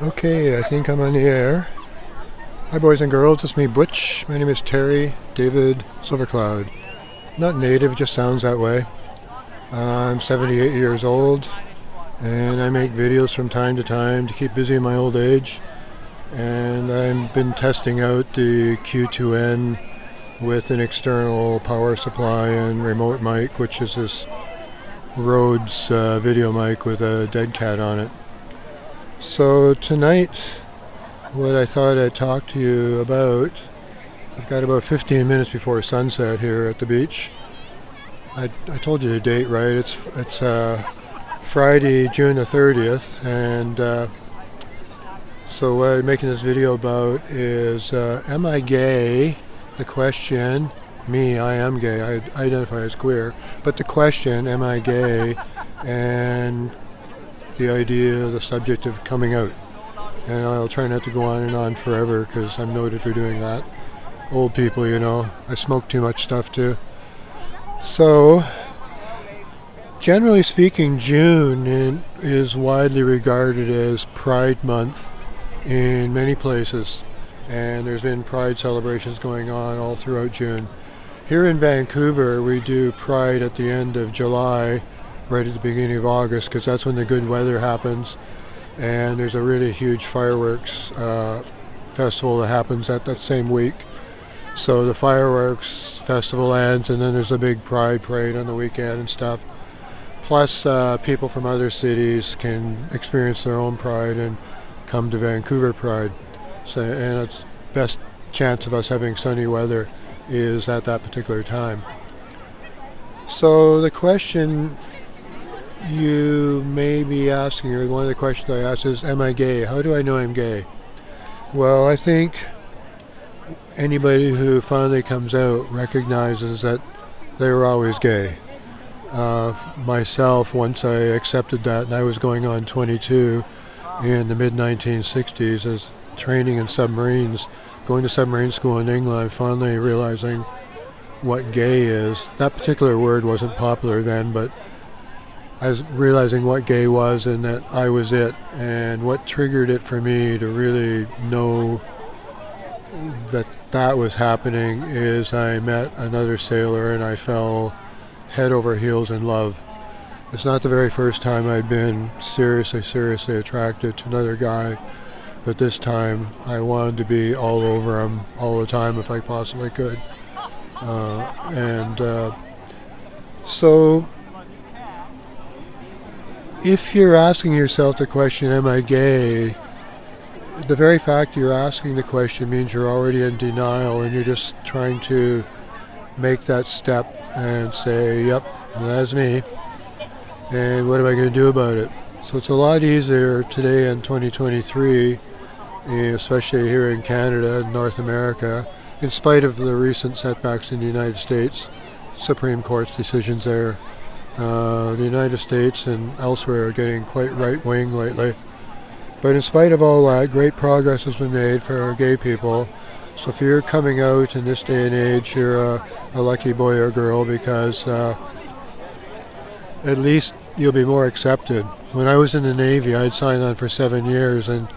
Okay, I think I'm on the air. Hi, boys and girls. It's me, Butch. My name is Terry David Silvercloud. Not native, it just sounds that way. I'm 78 years old, and I make videos from time to time to keep busy in my old age. And I've been testing out the Q2N with an external power supply and remote mic, which is this Rhodes video mic with a dead cat on it. So tonight, what I thought I'd talk to you about, I've got about 15 minutes before sunset here at the beach. I told you the date, right? It's Friday, June the 30th, and so what I'm making this video about is, am I gay? The question, me, I am gay, I identify as queer, but the question, am I gay? And the idea, the subject of coming out. And I'll try not to go on and on forever because I'm noted for doing that. Old people, you know, I smoke too much stuff too. So, generally speaking, June is widely regarded as Pride Month in many places. And there's been Pride celebrations going on all throughout June. Here in Vancouver, we do Pride at the end of July, right at the beginning of August, because that's when the good weather happens. And there's a really huge fireworks festival that happens that same week. So the fireworks festival ends, and then there's a big Pride parade on the weekend and stuff. Plus, people from other cities can experience their own Pride and come to Vancouver Pride. So, and it's best chance of us having sunny weather is at that particular time. So the question you may be asking, or one of the questions I ask is, am I gay? How do I know I'm gay? Well, I think anybody who finally comes out recognizes that they were always gay. Myself, once I accepted that, and I was going on 22 in the mid-1960s as training in submarines, going to submarine school in England, finally realizing what gay is. That particular word wasn't popular then, but I was realizing what gay was and that I was it. And what triggered it for me to really know that that was happening is I met another sailor and I fell head over heels in love. It's not the very first time I'd been seriously attracted to another guy, but this time I wanted to be all over him all the time if I possibly could. So if you're asking yourself the question, am I gay? The very fact you're asking the question means you're already in denial and you're just trying to make that step and say, yep, that's me. And what am I going to do about it? So it's a lot easier today in 2023, especially here in Canada and North America, in spite of the recent setbacks in the United States, Supreme Court's decisions there. The United States and elsewhere are getting quite right-wing lately. But in spite of all that, great progress has been made for gay people. So if you're coming out in this day and age, you're a lucky boy or girl because at least you'll be more accepted. When I was in the Navy, I'd signed on for 7 years and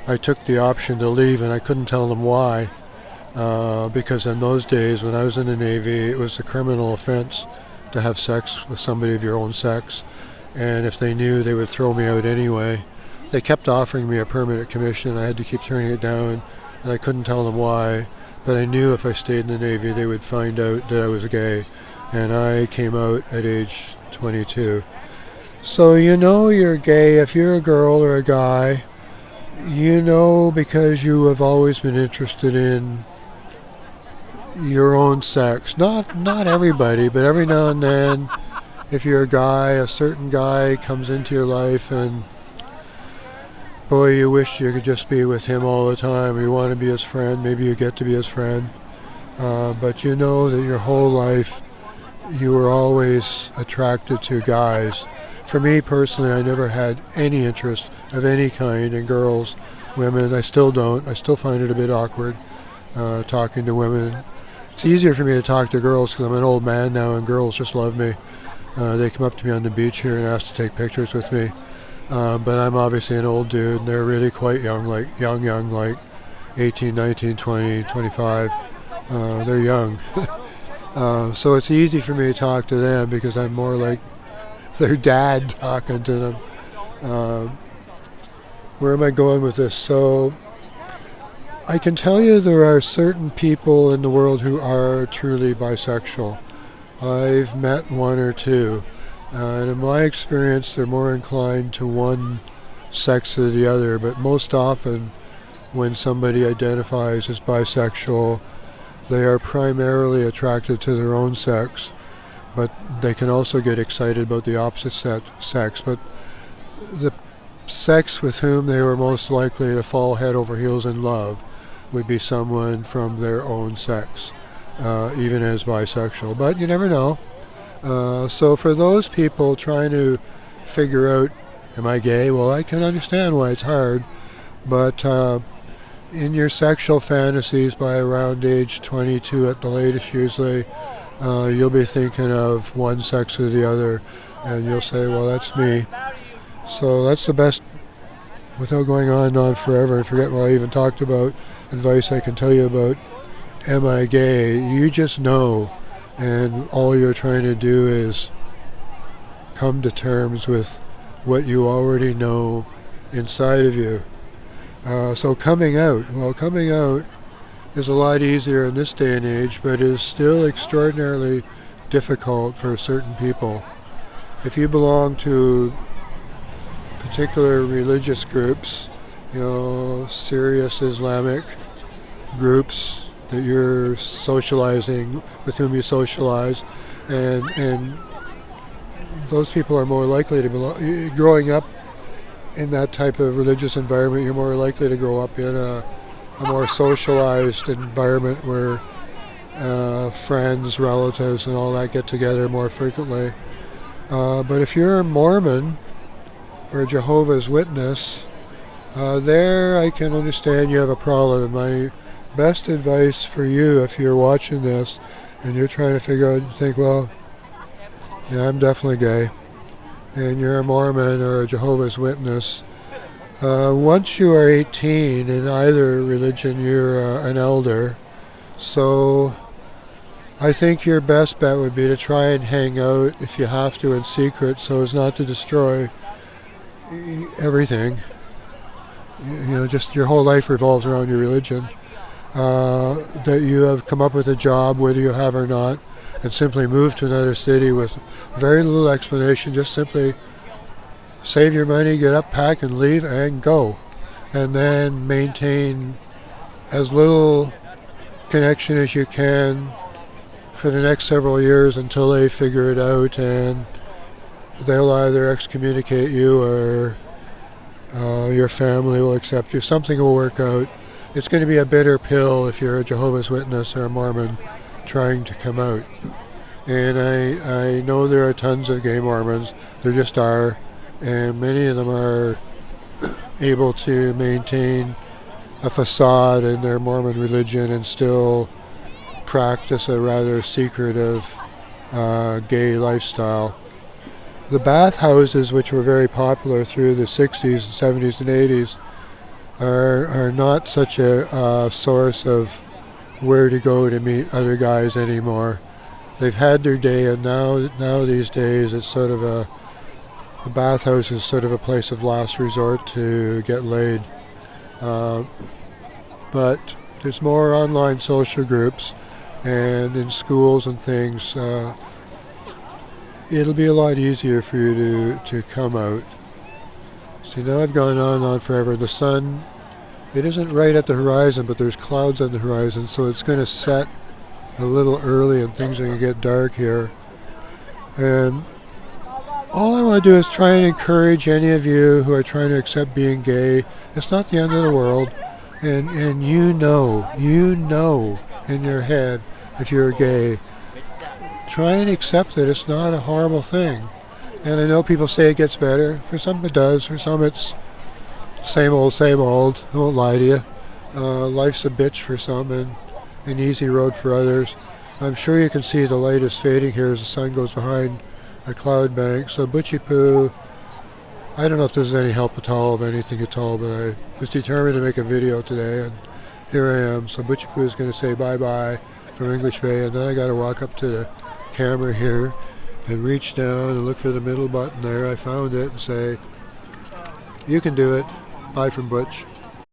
I took the option to leave and I couldn't tell them why. Because in those days, when I was in the Navy, it was a criminal offense to have sex with somebody of your own sex, and if they knew, they would throw me out anyway. They kept offering me a permanent commission. I had to keep turning it down, and I couldn't tell them why, but I knew if I stayed in the Navy they would find out that I was gay, and I came out at age 22. So you know you're gay if you're a girl or a guy. You know because you have always been interested in your own sex. Not everybody, but every now and then, if you're a guy, a certain guy comes into your life and boy, you wish you could just be with him all the time. You want to be his friend, maybe you get to be his friend. But you know that your whole life you were always attracted to guys. For me personally, I never had any interest of any kind in girls, women. I still don't. I still find it a bit awkward talking to women. It's easier for me to talk to girls because I'm an old man now and girls just love me. They come up to me on the beach here and ask to take pictures with me. But I'm obviously an old dude, and they're really quite young, like young, like 18, 19, 20, 25. They're young. So it's easy for me to talk to them because I'm more like their dad talking to them. Where am I going with this? So I can tell you there are certain people in the world who are truly bisexual. I've met one or two. And in my experience, they're more inclined to one sex or the other. But most often, when somebody identifies as bisexual, they are primarily attracted to their own sex. But they can also get excited about the opposite sex. But the sex with whom they were most likely to fall head over heels in love would be someone from their own sex, even as bisexual. But you never know. So for those people trying to figure out, am I gay? Well, I can understand why it's hard. But in your sexual fantasies by around age 22 at the latest usually, you'll be thinking of one sex or the other, and you'll say, well, that's me. So that's the best, without going on and on forever and forget what I even talked about, advice I can tell you about, am I gay? You just know, and all you're trying to do is come to terms with what you already know inside of you. So coming out is a lot easier in this day and age, but is still extraordinarily difficult for certain people. If you belong to particular religious groups, serious Islamic groups that you're socializing, with whom you socialize, and those people are more likely to belong. Growing up in that type of religious environment, you're more likely to grow up in a more socialized environment where friends, relatives, and all that get together more frequently. But if you're a Mormon or a Jehovah's Witness, there I can understand you have a problem. My best advice for you, if you're watching this and you're trying to figure out and think, well, yeah, I'm definitely gay, and you're a Mormon or a Jehovah's Witness, once you are 18 in either religion, you're an elder. So I think your best bet would be to try and hang out, if you have to, in secret, so as not to destroy everything. Just your whole life revolves around your religion. That you have come up with a job, whether you have or not, and simply move to another city with very little explanation. Just simply save your money, get up, pack, and leave, and go. And then maintain as little connection as you can for the next several years until they figure it out, and they'll either excommunicate you or your family will accept you. Something will work out. It's going to be a bitter pill if you're a Jehovah's Witness or a Mormon trying to come out. And I know there are tons of gay Mormons. There just are. And many of them are able to maintain a facade in their Mormon religion and still practice a rather secretive gay lifestyle. The bathhouses, which were very popular through the 60s and 70s and 80s, are not such a source of where to go to meet other guys anymore. They've had their day, and now these days it's sort of the bathhouse is sort of a place of last resort to get laid. But there's more online social groups, and in schools and things, it'll be a lot easier for you to come out. See, now I've gone on and on forever. The sun, it isn't right at the horizon, but there's clouds on the horizon, so it's going to set a little early and things are going to get dark here. And all I want to do is try and encourage any of you who are trying to accept being gay. It's not the end of the world. And you know in your head if you're gay. Try and accept it. It's not a horrible thing. And I know people say it gets better. For some it does. For some it's same old, same old. I won't lie to you. Life's a bitch for some and an easy road for others. I'm sure you can see the light is fading here as the sun goes behind a cloud bank. So Butchie Poo, I don't know if this is any help at all of anything at all, but I was determined to make a video today, and here I am. So Butch is going to say bye-bye from English Bay, and then I got to walk up to the camera here and reach down and look for the middle button there. I found it and say, you can do it. Bye from Butch.